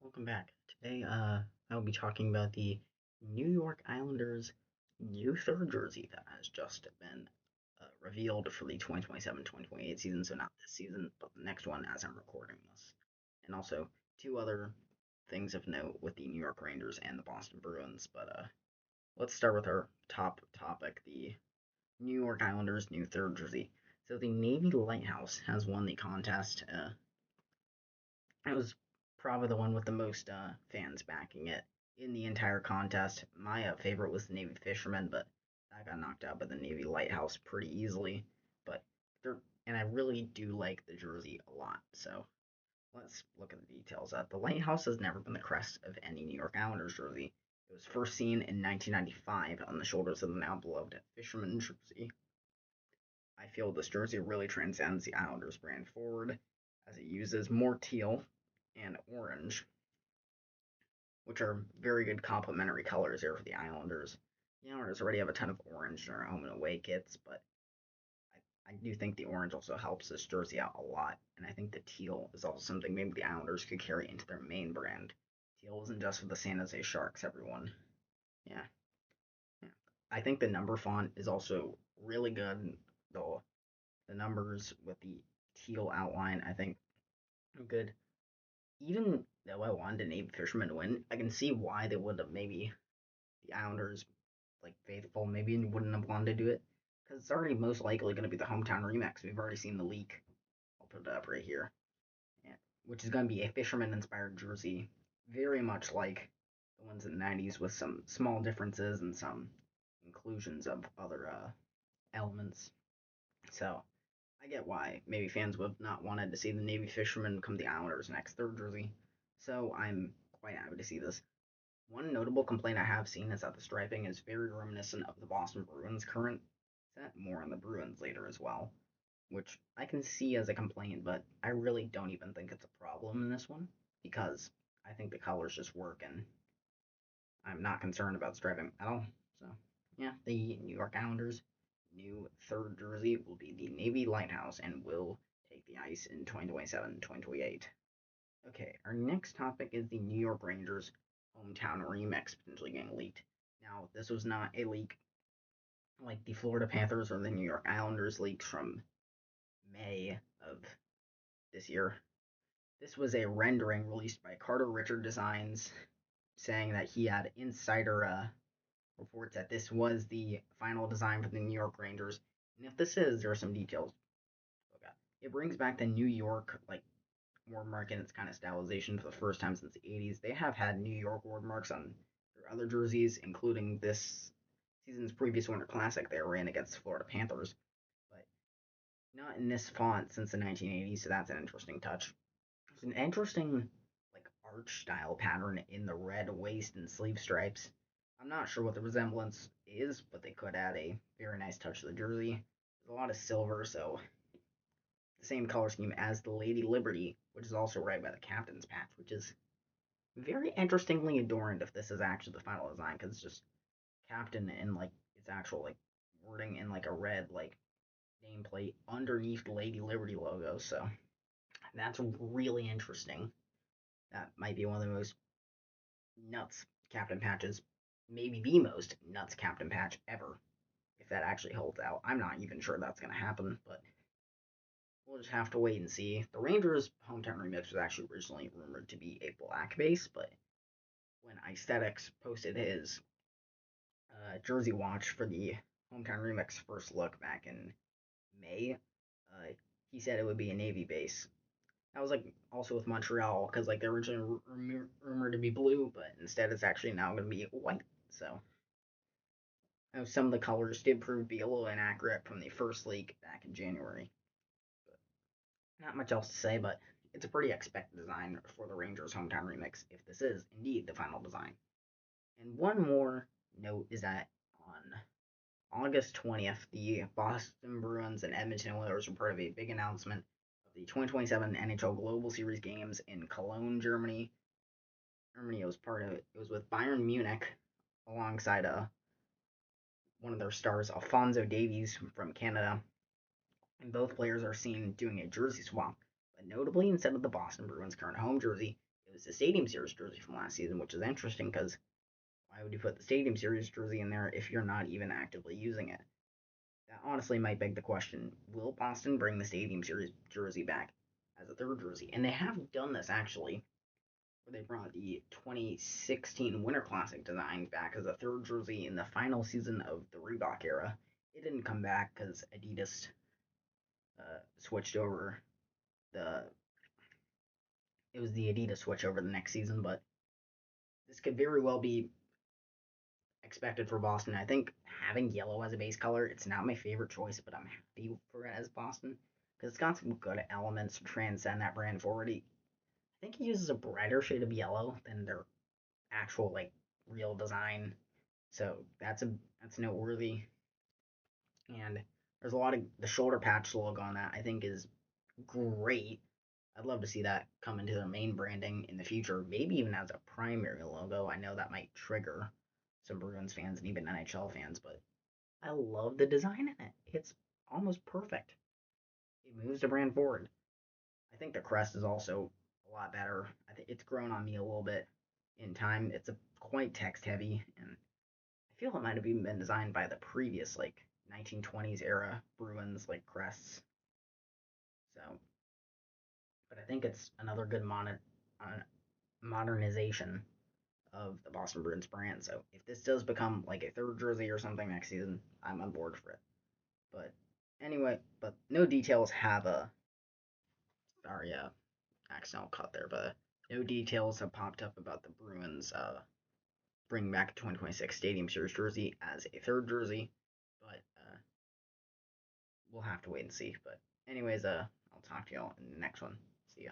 Welcome back. Today, I'll be talking about the New York Islanders' new third jersey that has just been revealed for the 2027-2028 season. So not this season, but the next one as I'm recording this. And also two other things of note with the New York Rangers and the Boston Bruins. But let's start with our top topic: the New York Islanders' new third jersey. So the Navy Lighthouse has won the contest. It was probably the one with the most fans backing it in the entire contest. My favorite was the Navy Fisherman, but that got knocked out by the Navy Lighthouse pretty easily. But and I really do like the jersey a lot. So let's look at the details. The Lighthouse has never been the crest of any New York Islanders jersey. It was first seen in 1995 on the shoulders of the now beloved Fisherman jersey. I feel this jersey really transcends the Islanders brand forward as it uses more teal and orange, which are very good complementary colors here for the Islanders. The Islanders already have a ton of orange in their home and away kits, but I do think the orange also helps this jersey out a lot, and I think the teal is also something maybe the Islanders could carry into their main brand. Teal isn't just for the San Jose Sharks, everyone. Yeah, yeah. I think the number font is also really good. The numbers with the teal outline, I think, are good. Even though I wanted a Navy Fisherman to win, I can see why they would have maybe the Islanders, like faithful, maybe wouldn't have wanted to do it because it's already most likely going to be the hometown remix. We've already seen the leak. I'll put it up right here, yeah, which is going to be a fisherman inspired jersey, very much like the ones in the 90s with some small differences and some inclusions of other elements. So I get why maybe fans would not wanted to see the Navy Fisherman become the Islanders' next third jersey. So I'm quite happy to see this. One notable complaint I have seen is that the striping is very reminiscent of the Boston Bruins current set, more on the Bruins later as well, which I can see as a complaint, but I really don't even think it's a problem in this one because I think the colors just work and I'm not concerned about striping at all. So, yeah, the New York Islanders' new third jersey will be the Navy Lighthouse and will take the ice in 2027 2028. Okay, our next topic is the New York Rangers hometown remix potentially getting leaked. Now, this was not a leak like the Florida Panthers or the New York Islanders leaks from May of this year. This was a rendering released by Carter Richard Designs saying that he had insider reports that this was the final design for the New York Rangers. And if this is, there are some details. Okay. It brings back the New York like wordmark in its kind of stylization for the first time since the 80s. They have had New York wordmarks on their other jerseys, including this season's previous Winter Classic they ran against the Florida Panthers, but not in this font since the 1980s, so that's an interesting touch. There's an interesting like arch style pattern in the red waist and sleeve stripes. I'm not sure what the resemblance is, but they could add a very nice touch to the jersey. There's a lot of silver, so the same color scheme as the Lady Liberty, which is also right by the captain's patch, which is very interestingly adorned if this is actually the final design, because it's just captain and like its actual like wording in like a red like nameplate underneath the Lady Liberty logo. So that's really interesting. That might be one of the most nuts captain patches, maybe the most nuts captain patch ever. If that actually holds out, I'm not even sure that's gonna happen, but we'll just have to wait and see. The Rangers' hometown remix was actually originally rumored to be a black base, but when Aesthetics posted his jersey watch for the hometown remix first look back in May, uh, he said it would be a navy base. That was like also with Montreal because like they were originally rumored to be blue, but instead it's actually now going to be white. So some of the colors did prove to be a little inaccurate from the first leak back in January. But not much else to say, but it's a pretty expected design for the Rangers hometown remix if this is indeed the final design. And one more note is that on August 20th, the Boston Bruins and Edmonton Oilers were part of a big announcement of the 2027 NHL Global Series games in Cologne, Germany. Germany was part of it. It was with Bayern Munich alongside one of their stars, Alfonso Davies from Canada, and both players are seen doing a jersey swap. But notably, instead of the Boston Bruins' current home jersey, it was the Stadium Series jersey from last season, which is interesting because why would you put the Stadium Series jersey in there if you're not even actively using it? That honestly might beg the question, will Boston bring the Stadium Series jersey back as a third jersey? And they have done this actually, where they brought the 2016 Winter Classic design back as a third jersey in the final season of the Reebok era. It didn't come back because Adidas switched over the. It was the Adidas switch over the next season, but this could very well be expected for Boston. I think having yellow as a base color, it's not my favorite choice, but I'm happy for it as Boston because it's got some good elements to transcend that brand forward. I think he uses a brighter shade of yellow than their actual like real design, so that's noteworthy. And there's a lot of the shoulder patch logo on that. I think is great. I'd love to see that come into their main branding in the future, maybe even as a primary logo. I know that might trigger some Bruins fans and even NHL fans, but I love the design in it. It's almost perfect. It moves the brand forward. I think the crest is also a lot better. I think it's grown on me a little bit in time. It's quite text heavy, and I feel it might have even been designed by the previous like 1920s era Bruins like crests. So, but I think it's another good modernization of the Boston Bruins brand. So if this does become like a third jersey or something next season, I'm on board for it. But anyway, but no details have a sorry, accidental cut there, but no details have popped up about the Bruins bringing back a 2026 Stadium Series jersey as a third jersey. But we'll have to wait and see. But anyways, I'll talk to y'all in the next one. See ya.